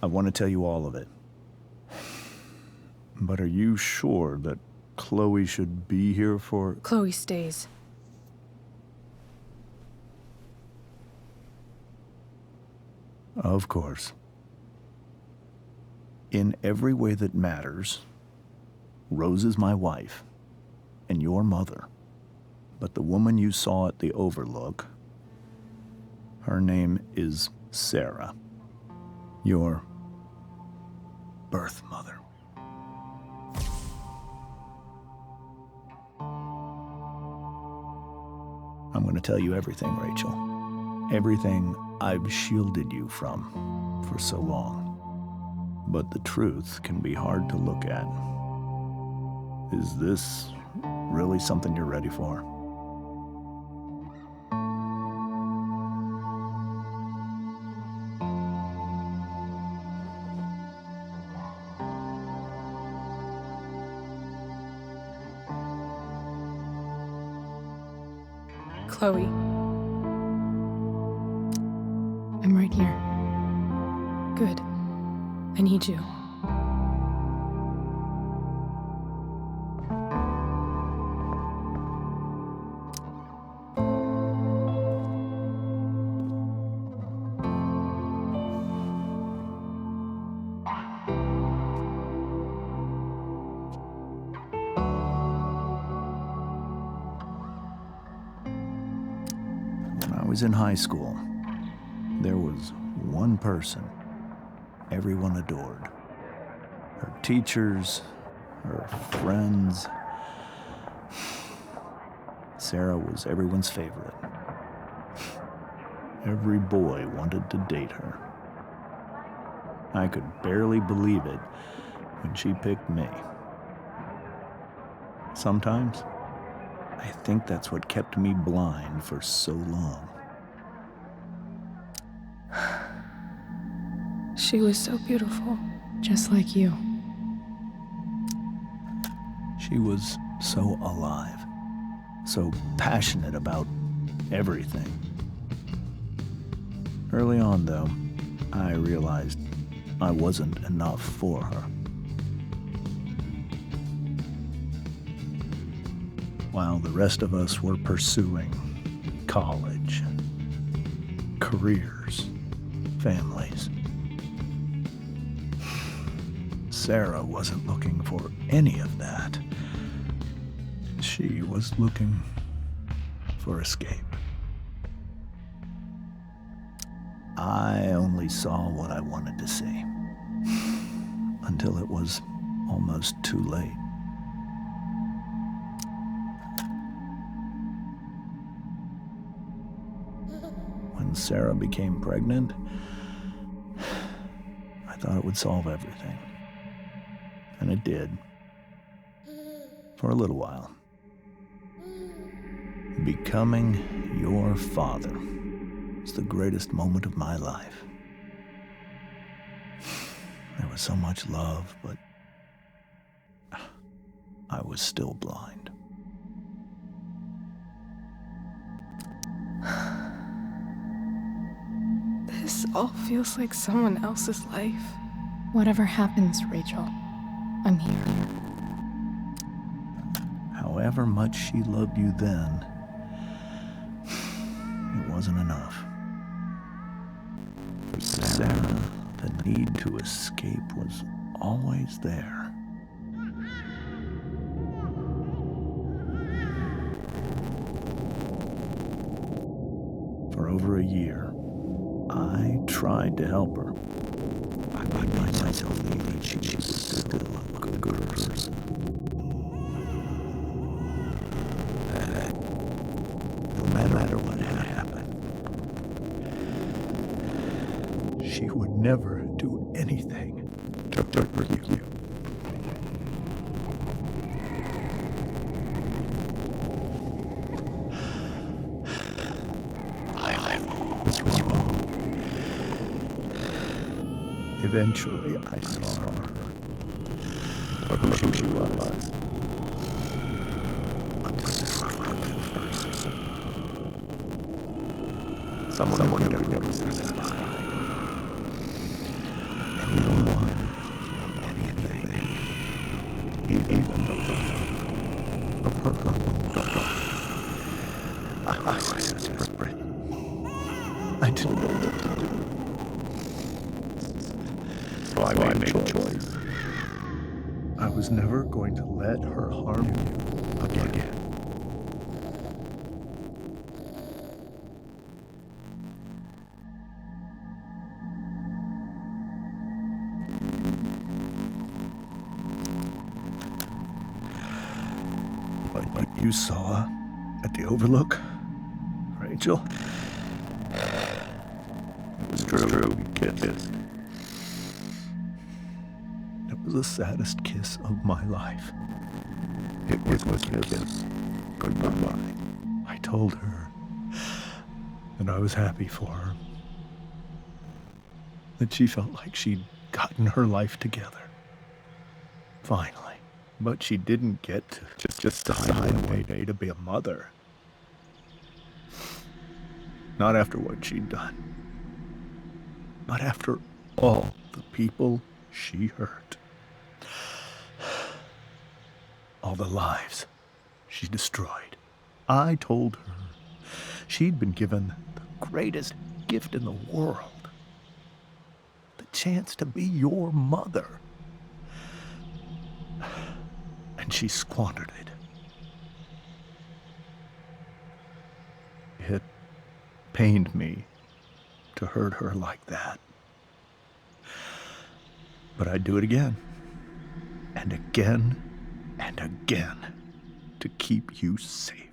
I want to tell you all of it. But are you sure that Chloe should be here for... Chloe stays. Of course. In every way that matters, Rose is my wife and your mother. But the woman you saw at the Overlook, her name is Sarah, your birth mother. I'm going to tell you everything, Rachel. Everything I've shielded you from for so long. But the truth can be hard to look at. Is this really something you're ready for? Chloe. I'm right here. Good. I need you. When I was in high school, there was one person everyone adored. Her teachers, her friends. Sarah was everyone's favorite. Every boy wanted to date her. I could barely believe it when she picked me. Sometimes, I think that's what kept me blind for so long. She was so beautiful. Just like you. She was so alive, so passionate about everything. Early on, though, I realized I wasn't enough for her. While the rest of us were pursuing college, careers, families, Sarah wasn't looking for any of that. She was looking for escape. I only saw what I wanted to see, until it was almost too late. When Sarah became pregnant, I thought it would solve everything. And it did. For a little while. Becoming your father was the greatest moment of my life. There was so much love, but I was still blind. This all feels like someone else's life. Whatever happens, Rachel, I'm here. However much she loved you then, it wasn't enough. For Sarah, the need to escape was always there. For over a year, I tried to help her. I made myself believe she was still a good person. No matter what had happened, she would never do anything to hurt you. I was wrong. Eventually, I saw her for who she was. Someone who never satisfied. And even of her daughter. I was desperate. I didn't know what to do. So I made a choice. I was never going to let her harm you again. What you saw at the Overlook, Rachel, it was true. We kissed. It was the saddest kiss of my life. It was a kiss goodbye. I told her that I was happy for her, that she felt like she'd gotten her life together. Finally. But she didn't get to just decide one day to be a mother. Not after what she'd done. Not after all the people she hurt. All the lives she destroyed. I told her she'd been given the greatest gift in the world. The chance to be your mother. And she squandered it. It pained me to hurt her like that. But I'd do it again. And again and again to keep you safe.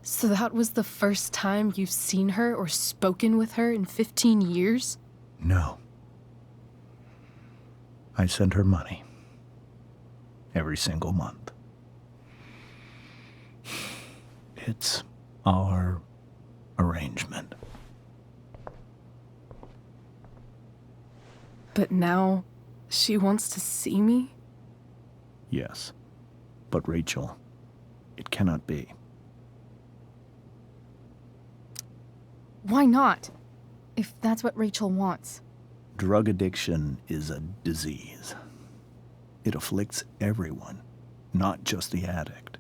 So that was the first time you've seen her or spoken with her in 15 years? No. I sent her money. Every single month. It's our arrangement. But now she wants to see me? Yes. But Rachel, it cannot be. Why not? If that's what Rachel wants. Drug addiction is a disease. It afflicts everyone, not just the addict.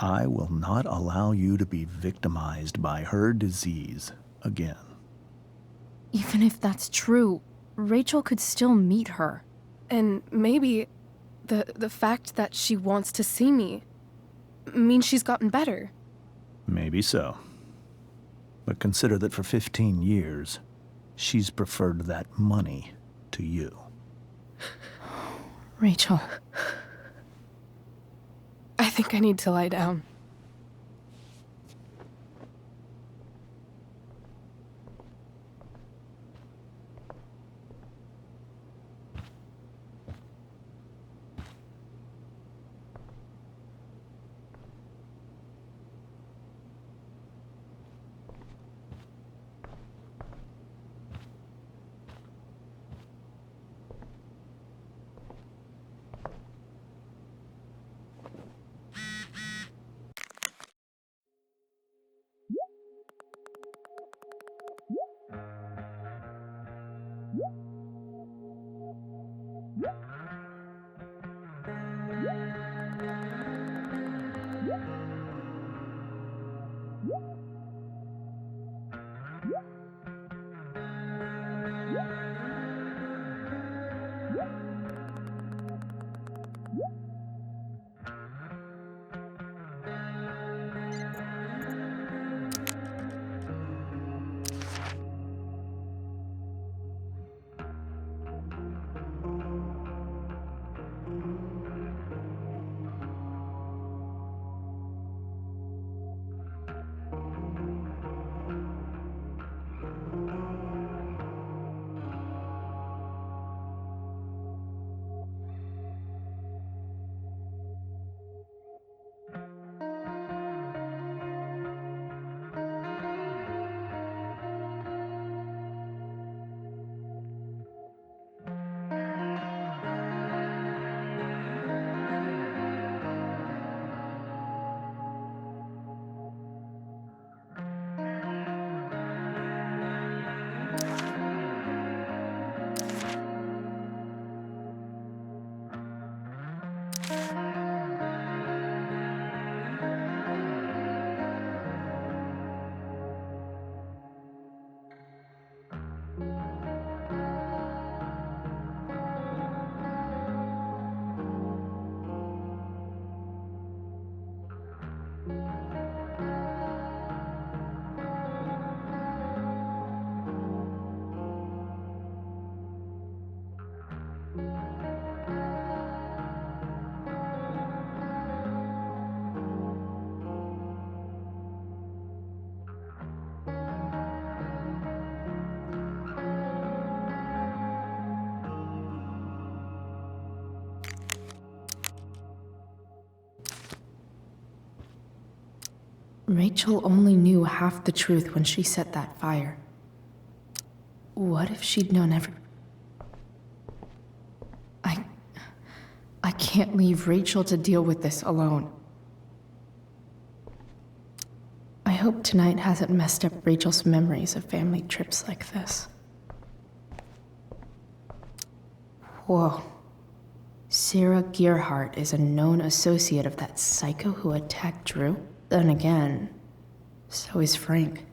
I will not allow you to be victimized by her disease again. Even if that's true, Rachel could still meet her. And maybe the fact that she wants to see me means she's gotten better. Maybe so. But consider that for 15 years, she's preferred that money to you. Rachel. I think I need to lie down. Rachel only knew half the truth when she set that fire. What if she'd known I can't leave Rachel to deal with this alone. I hope tonight hasn't messed up Rachel's memories of family trips like this. Whoa. Sarah Gearhart is a known associate of that psycho who attacked Drew? Then again, so is Frank.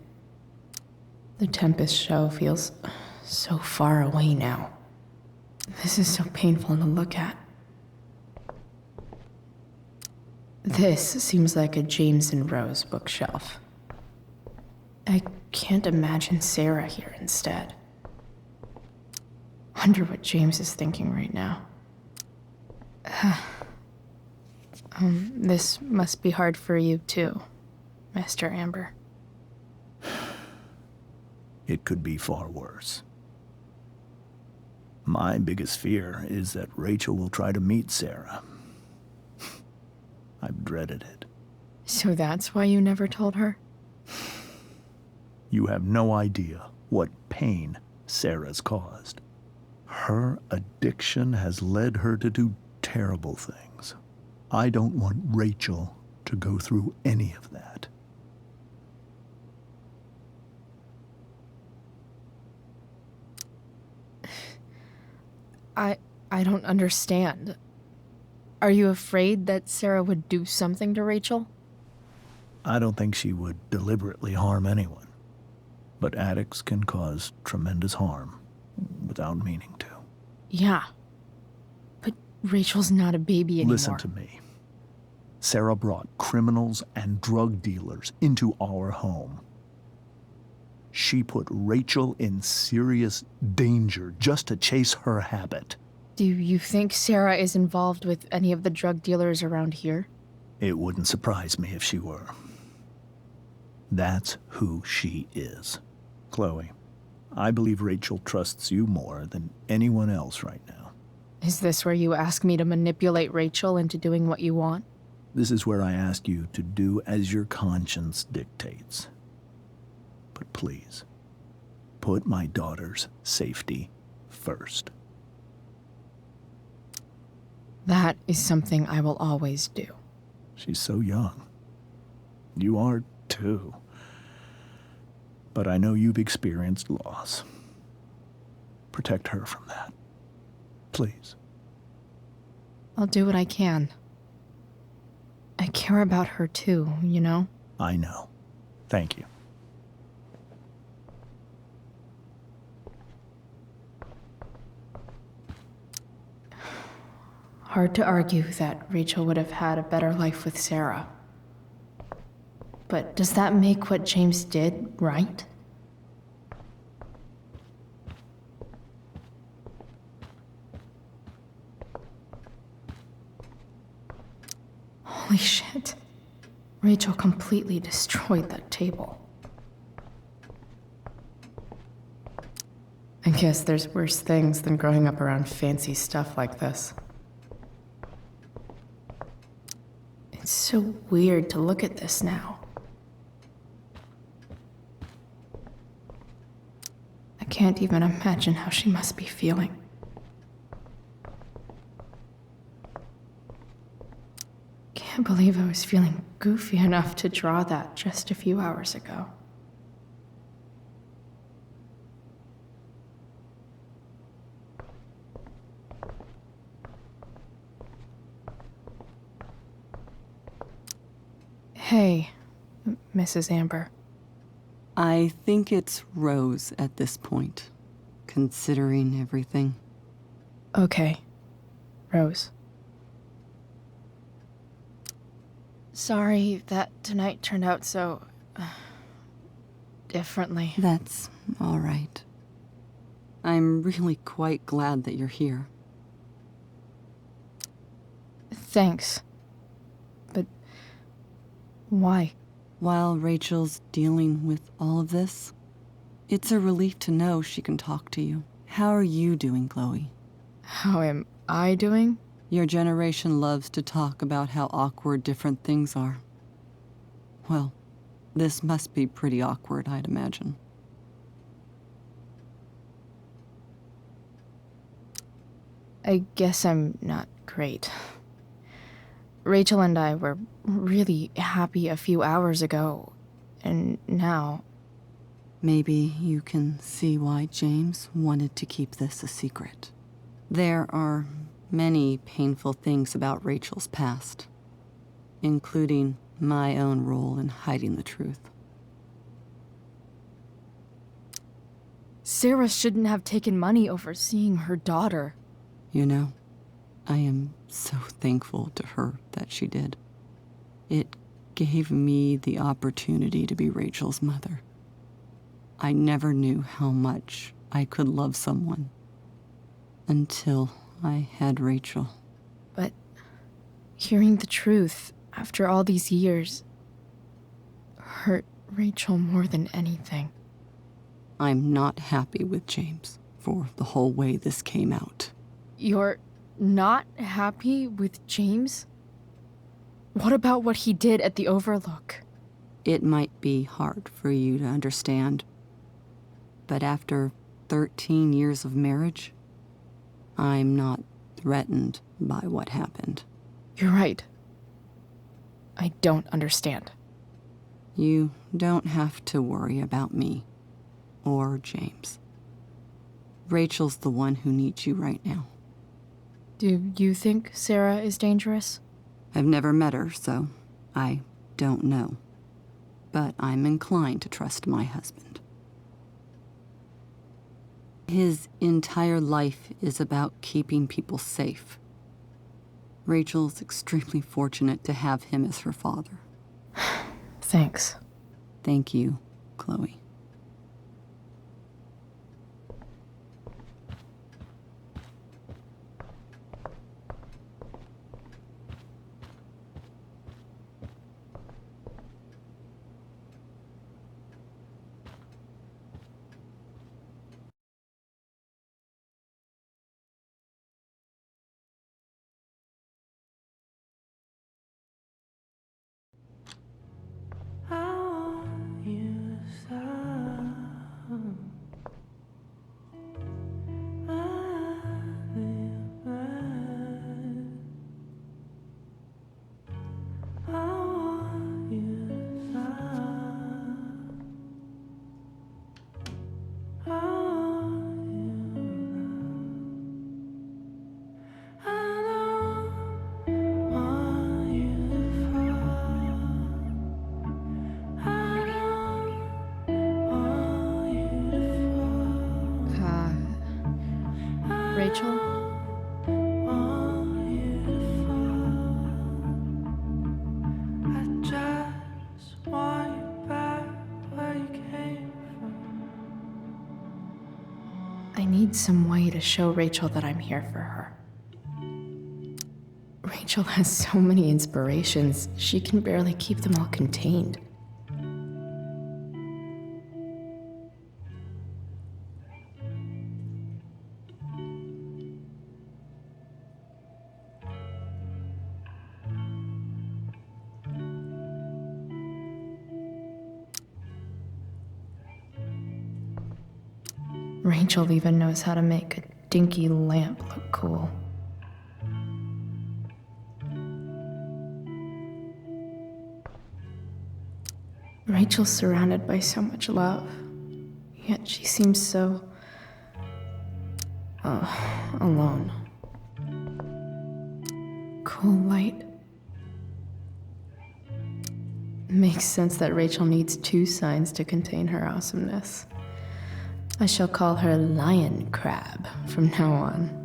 The Tempest show feels so far away now. This is so painful to look at. This seems like a James and Rose bookshelf. I can't imagine Sarah here instead. Wonder what James is thinking right now. This must be hard for you too, Master Amber. It could be far worse. My biggest fear is that Rachel will try to meet Sarah. I've dreaded it. So that's why you never told her? You have no idea what pain Sarah's caused. Her addiction has led her to do terrible things. I don't want Rachel to go through any of that. I don't understand. Are you afraid that Sarah would do something to Rachel? I don't think she would deliberately harm anyone. But addicts can cause tremendous harm without meaning to. Yeah. But Rachel's not a baby anymore. Listen to me. Sarah brought criminals and drug dealers into our home. She put Rachel in serious danger just to chase her habit. Do you think Sarah is involved with any of the drug dealers around here? It wouldn't surprise me if she were. That's who she is. Chloe, I believe Rachel trusts you more than anyone else right now. Is this where you ask me to manipulate Rachel into doing what you want? This is where I ask you to do as your conscience dictates. But please, put my daughter's safety first. That is something I will always do. She's so young. You are too. But I know you've experienced loss. Protect her from that. Please. I'll do what I can. I care about her too, you know? I know. Thank you. Hard to argue that Rachel would have had a better life with Sarah. But does that make what James did right? Holy shit. Rachel completely destroyed that table. I guess there's worse things than growing up around fancy stuff like this. It's so weird to look at this now. I can't even imagine how she must be feeling. Can't believe I was feeling goofy enough to draw that just a few hours ago. Hey, Mrs. Amber. I think it's Rose at this point, considering everything. Okay, Rose. Sorry that tonight turned out so... differently. That's all right. I'm really quite glad that you're here. Thanks. But... why? While Rachel's dealing with all of this, it's a relief to know she can talk to you. How are you doing, Chloe? How am I doing? Your generation loves to talk about how awkward different things are. Well, This must be pretty awkward, I'd imagine. I guess I'm not great. Rachel and I were really happy a few hours ago, and now... Maybe you can see why James wanted to keep this a secret. There are many painful things about Rachel's past, including my own role in hiding the truth. Sarah shouldn't have taken money over seeing her daughter. You know, I am so thankful to her that she did. It gave me the opportunity to be Rachel's mother. I never knew how much I could love someone until I had Rachel. But hearing the truth after all these years hurt Rachel more than anything. I'm not happy with James for the whole way this came out. You're not happy with James? What about what he did at the Overlook? It might be hard for you to understand, but after 13 years of marriage, I'm not threatened by what happened. You're right. I don't understand. You don't have to worry about me or James. Rachel's the one who needs you right now. Do you think Sarah is dangerous? I've never met her, so I don't know. But I'm inclined to trust my husband. His entire life is about keeping people safe. Rachel's extremely fortunate to have him as her father. Thanks. Thank you, Chloe. Rachel? I need some way to show Rachel that I'm here for her. Rachel has so many inspirations, she can barely keep them all contained. Rachel even knows how to make a dinky lamp look cool. Rachel's surrounded by so much love, yet she seems so... alone. Cool light. Makes sense that Rachel needs two signs to contain her awesomeness. I shall call her Lion Crab from now on.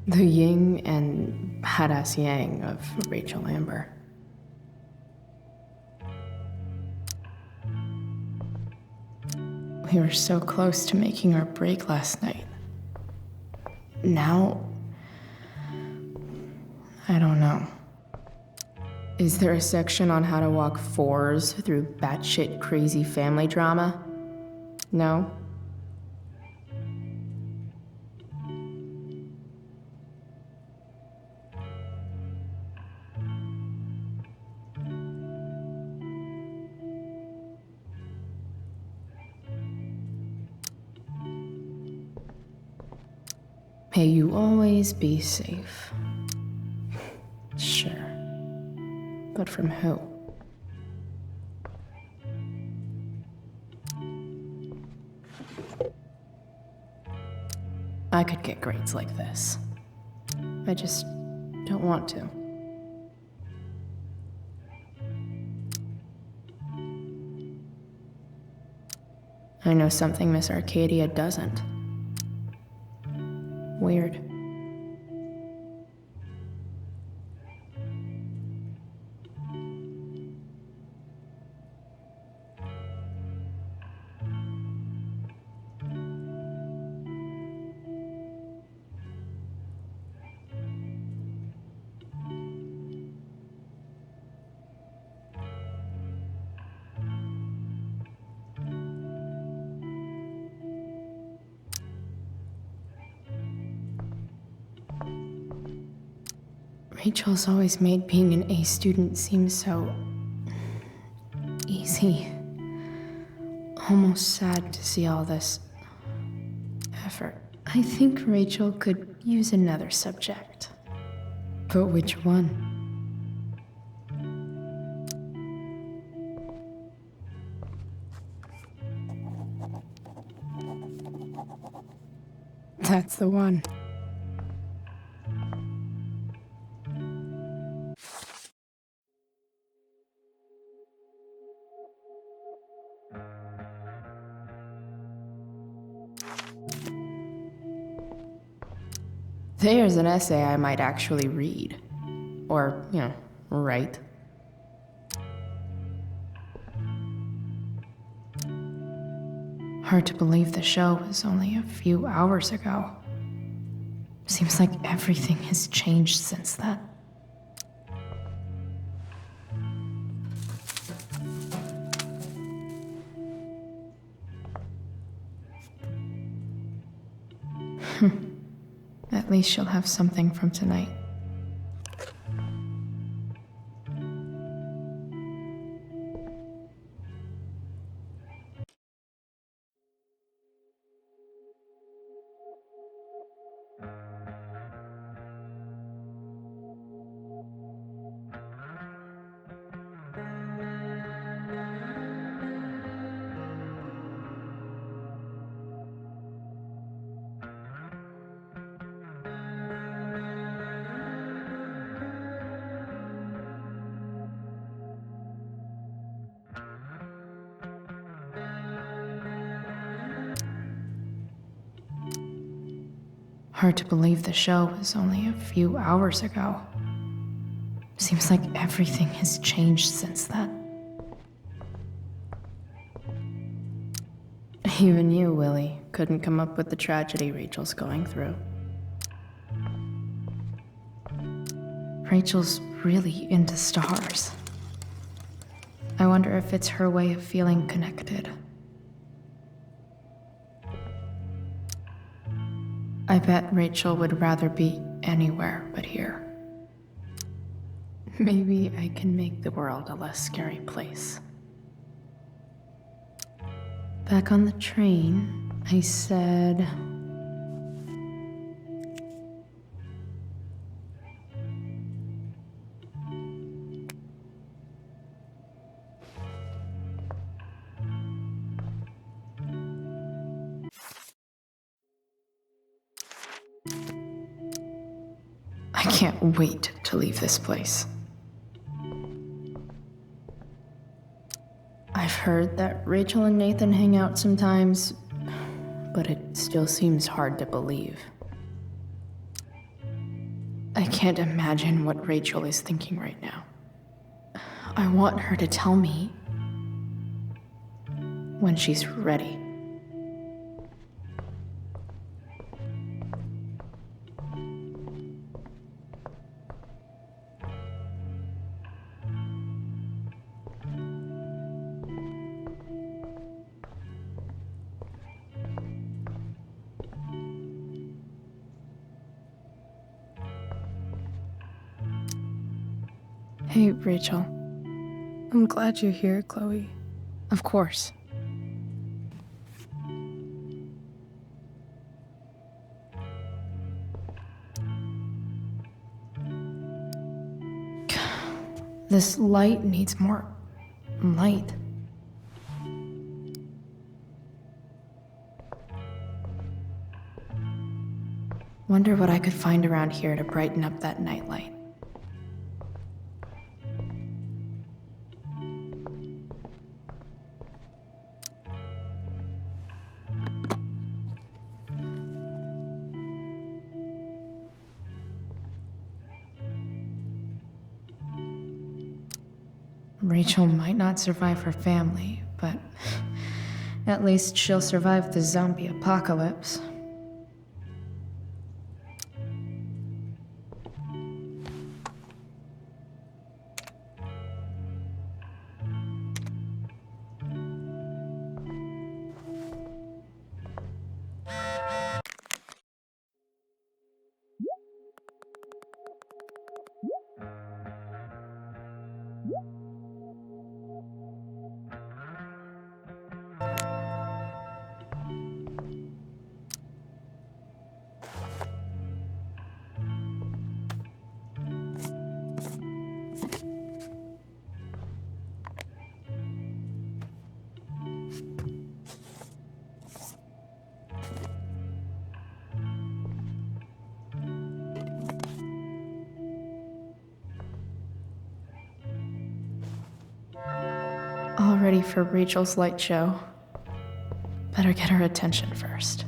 The yin and badass yang of Rachel Amber. We were so close to making our break last night. Now, I don't know. Is there a section on how to walk fours through batshit crazy family drama? No? May you always be safe. Sure. But from who? I could get grades like this. I just don't want to. I know something Miss Arcadia doesn't. Weird. Rachel's always made being an A student seem so easy. Almost sad to see all this effort. I think Rachel could use another subject. But which one? That's the one. There's an essay I might actually read. Or, write. Hard to believe the show was only a few hours ago. Seems like everything has changed since then. At least she'll have something from tonight. Hard to believe the show was only a few hours ago. Seems like everything has changed since then. Even you, Willie, couldn't come up with the tragedy Rachel's going through. Rachel's really into stars. I wonder if it's her way of feeling connected. I bet Rachel would rather be anywhere but here. Maybe I can make the world a less scary place. Back on the train, I said... I can't wait to leave this place. I've heard that Rachel and Nathan hang out sometimes, but it still seems hard to believe. I can't imagine what Rachel is thinking right now. I want her to tell me when she's ready. Hey, Rachel. I'm glad you're here, Chloe. Of course. This light needs more light. Wonder what I could find around here to brighten up that nightlight. Rachel might not survive her family, but at least she'll survive the zombie apocalypse. All ready for Rachel's light show. Better get her attention first.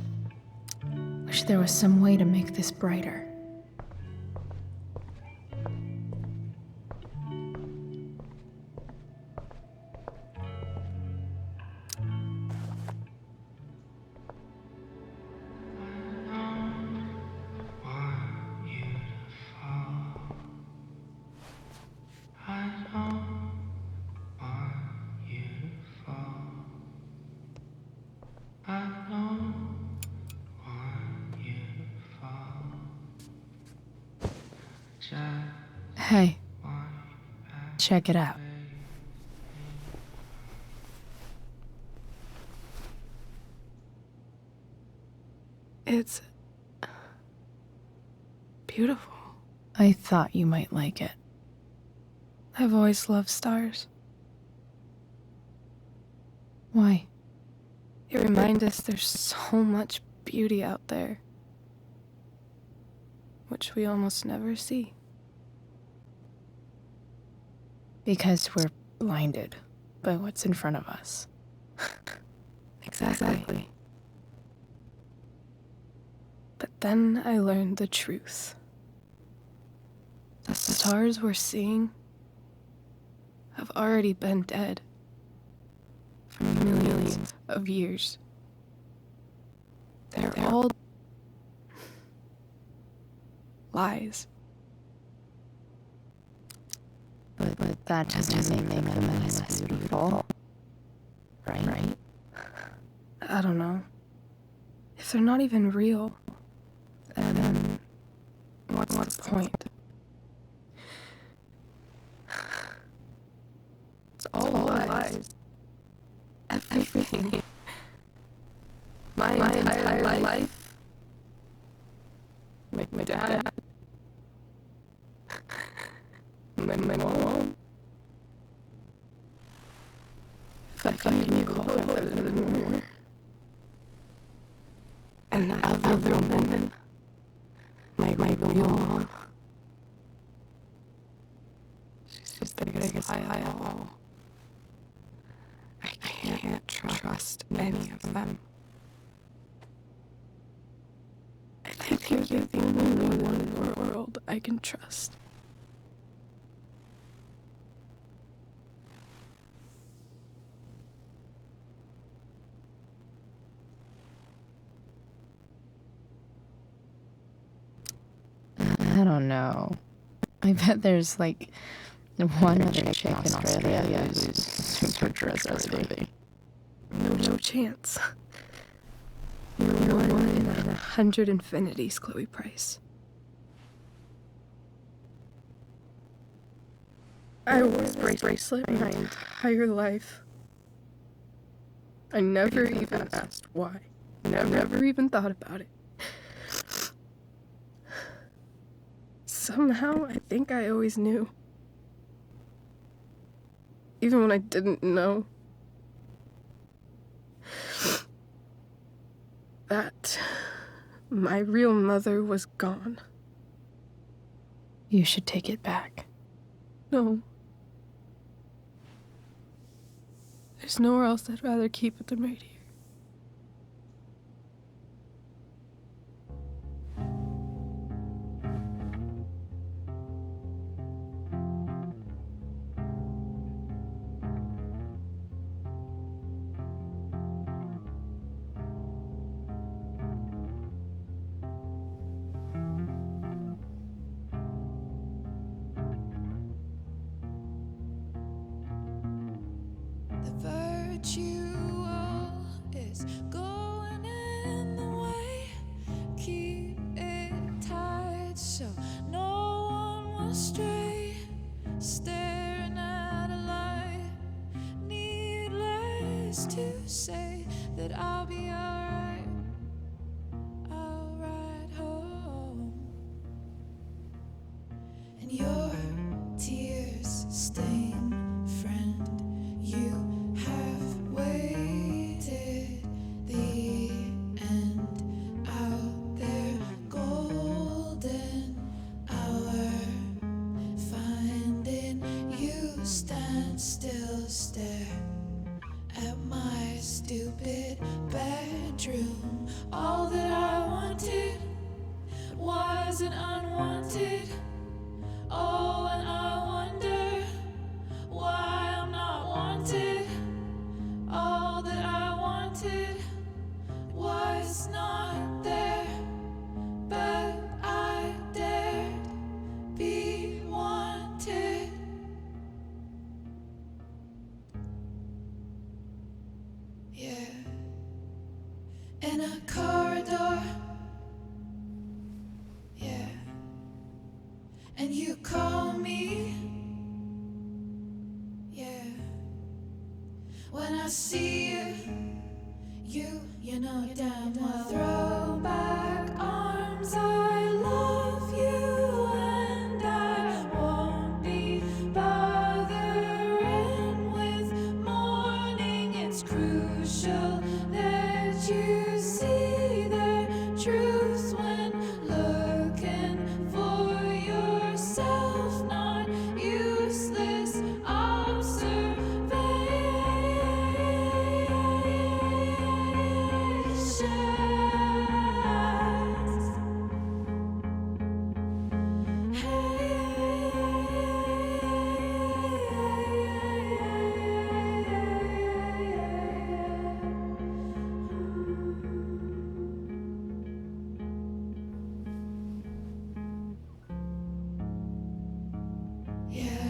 Wish there was some way to make this brighter. Hey, check it out. It's beautiful. I thought you might like it. I've always loved stars. Why? They remind us there's so much beauty out there, which we almost never see. Because we're blinded by what's in front of us. Exactly. But then I learned the truth. The stars we're seeing have already been dead for millions of years. They're all lies. But that doesn't make them less beautiful, right? I don't know. If they're not even real, then what's the point? It's all lies. Everything. My entire life. My dad. My mom. If I can call her anymore. And that other woman. My real mom. She's the biggest lie of all. I can't trust any of them. I think you're the only one in the world I can trust. I don't know. I bet there's like one other chick in Australia who's super trustworthy. No chance. You're one in 100 infinities, Chloe Price. I wore this bracelet my entire life. I never even asked why. Never even thought about it. Somehow, I think I always knew. Even when I didn't know. That my real mother was gone. You should take it back. No. There's nowhere else I'd rather keep it than right here. Virtual is going in the way. Keep it tight so no one will stray. Staring at a light. Needless to say that I'll be alright. I'll ride home. And your tears stain friend. You have waited the end out there, golden hour. Finding you stand still, stare at my stupid bedroom. All that I wanted wasn't unwanted. Oh, and I wonder why I'm not wanted. All that I wanted was not there, but I dared be wanted. Yeah, in a corridor. Yeah, and you call me. Yeah, when I see you know damn well. Throw back arms, I love you, and I won't be bothering with mourning. It's crucial that you see the truth when looking for yourself, not useless observation. Yeah,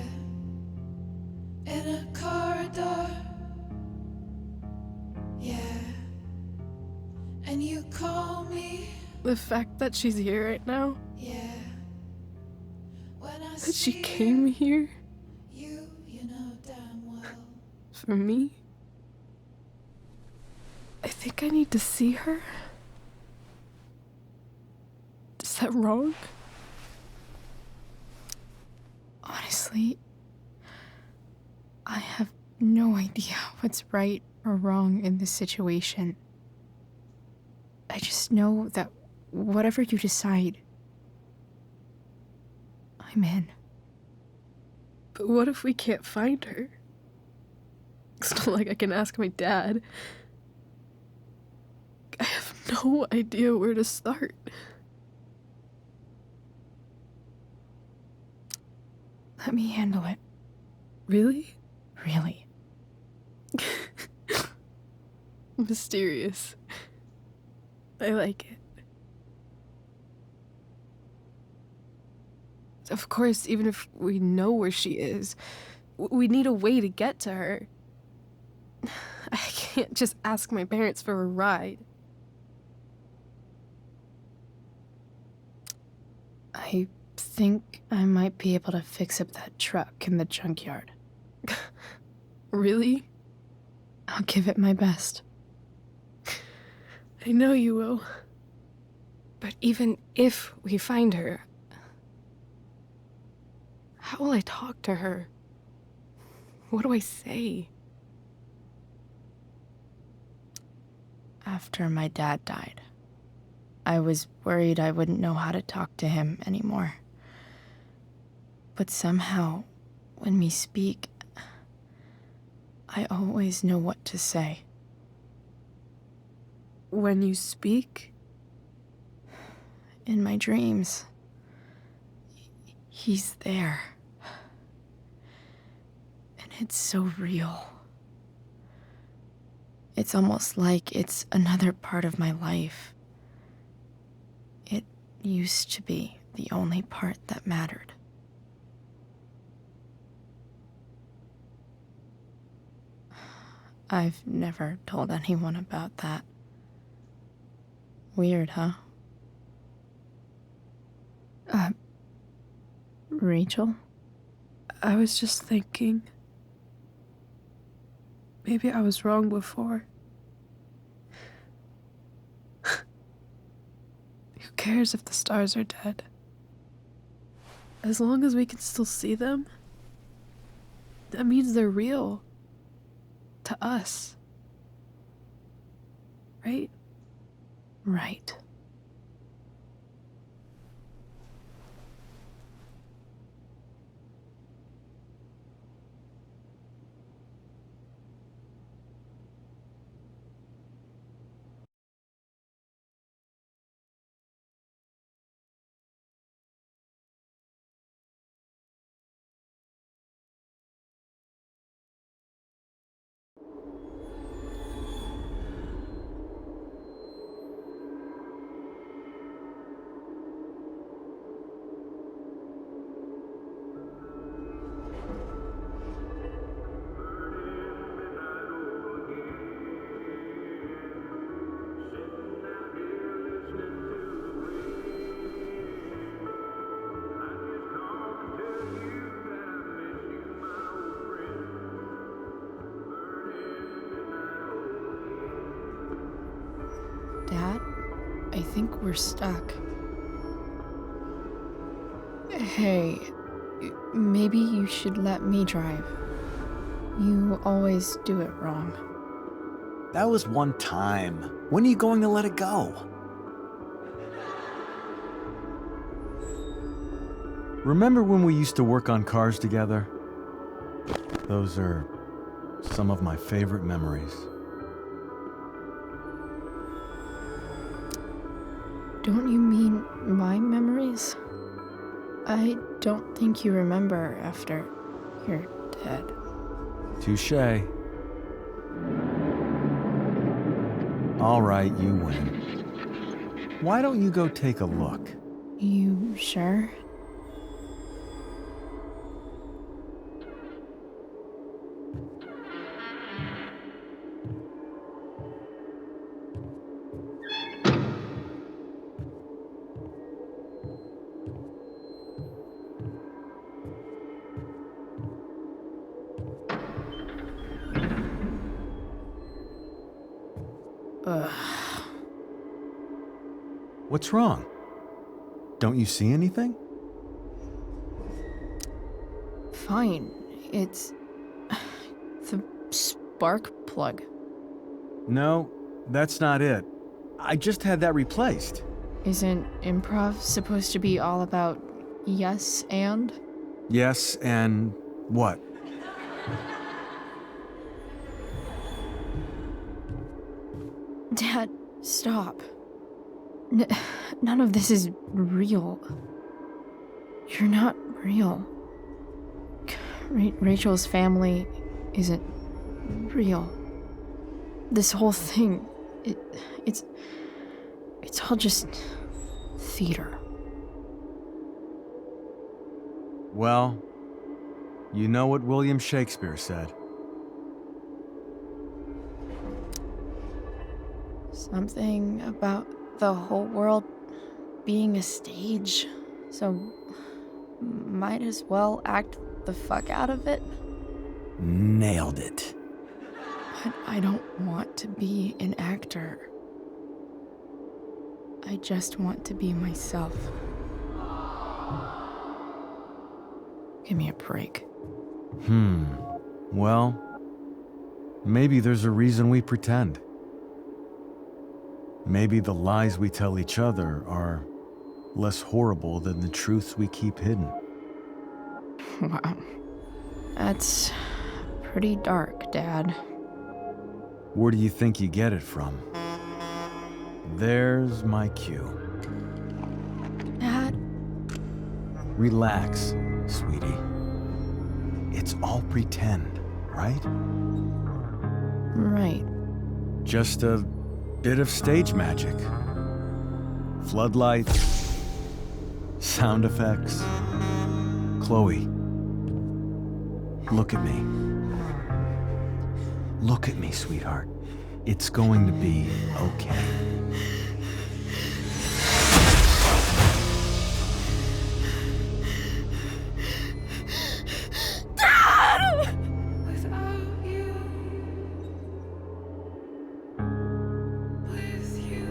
in a corridor. Yeah, and you call me. The fact that she's here right now, Yeah, when I that she see came here you know damn well. for me. I think I need to see her. Is that wrong? Honestly, I have no idea what's right or wrong in this situation. I just know that whatever you decide, I'm in. But what if we can't find her? It's not like I can ask my dad. I have no idea where to start. Let me handle it. Really? Really. Mysterious. I like it. Of course, even if we know where she is, we need a way to get to her. I can't just ask my parents for a ride. I think I might be able to fix up that truck in the junkyard. Really? I'll give it my best. I know you will. But even if we find her, how will I talk to her? What do I say? After my dad died, I was worried I wouldn't know how to talk to him anymore. But somehow, when we speak, I always know what to say. When you speak? In my dreams, he's there. And it's so real. It's almost like it's another part of my life. It used to be the only part that mattered. I've never told anyone about that. Weird, huh? Rachel? I was just thinking. Maybe I was wrong before. Who cares if the stars are dead? As long as we can still see them, that means they're real. To us. Right? Right. Dad, I think we're stuck. Hey, maybe you should let me drive. You always do it wrong. That was one time. When are you going to let it go? Remember when we used to work on cars together? Those are some of my favorite memories. Don't you mean my memories? I don't think you remember after you're dead. Touché. All right, you win. Why don't you go take a look? You sure? Ugh. What's wrong? Don't you see anything? Fine. It's the spark plug. No, that's not it. I just had that replaced. Isn't improv supposed to be all about yes and? Yes, and what? Dad, stop. None of this is real. You're not real. Rachel's family isn't real. This whole thing, it's all just theater. Well, you know what William Shakespeare said. Something about the whole world being a stage, so might as well act the fuck out of it. Nailed it. But I don't want to be an actor. I just want to be myself. Give me a break. Well, maybe there's a reason we pretend. Maybe the lies we tell each other are less horrible than the truths we keep hidden. Wow. That's pretty dark, Dad. Where do you think you get it from? There's my cue. Dad? Relax, sweetie. It's all pretend, right? Right. Just a bit of stage magic. Floodlights, sound effects. Chloe, look at me. Look at me, sweetheart. It's going to be okay. Without you, with you,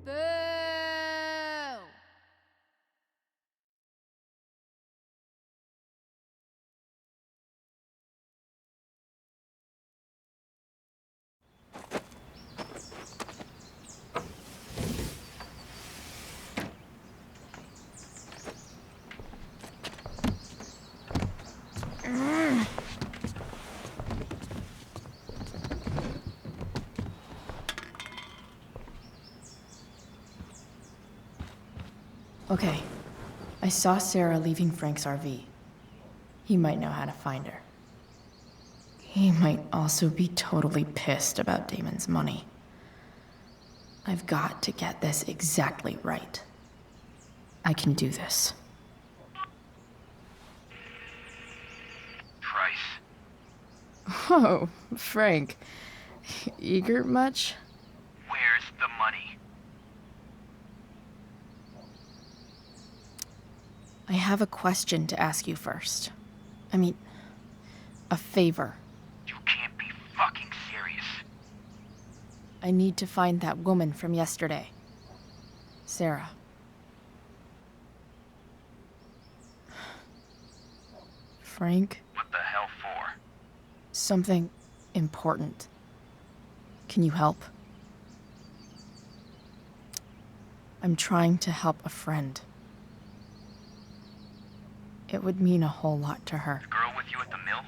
Boo! Okay. I saw Sarah leaving Frank's RV. He might know how to find her. He might also be totally pissed about Damon's money. I've got to get this exactly right. I can do this. Price, Oh, Frank. Eager much? where's the money? I have a question to ask you first. I mean, a favor. You can't be fucking serious. I need to find that woman from yesterday. Sarah. Frank, What the hell for? something important. Can you help? I'm trying to help a friend. It would mean a whole lot to her. The girl with you at the mill?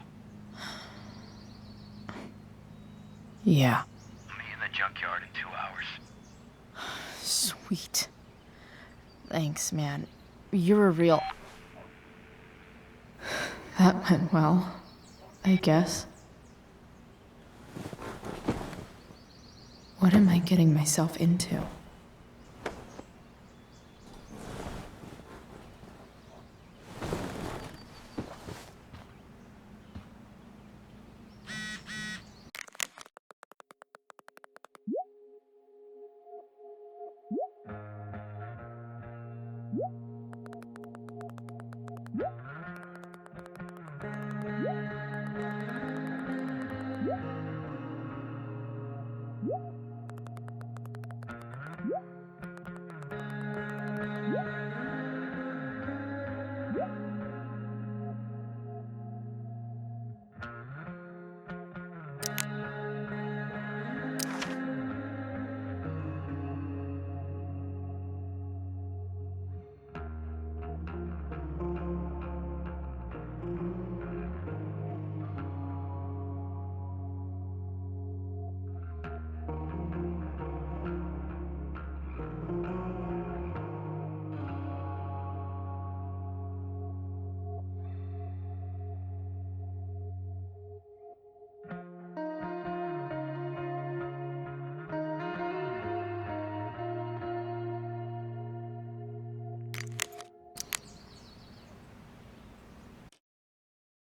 Yeah. I'll meet in the junkyard in 2 hours. Sweet. Thanks, man. You're a real... That went well, I guess. What am I getting myself into?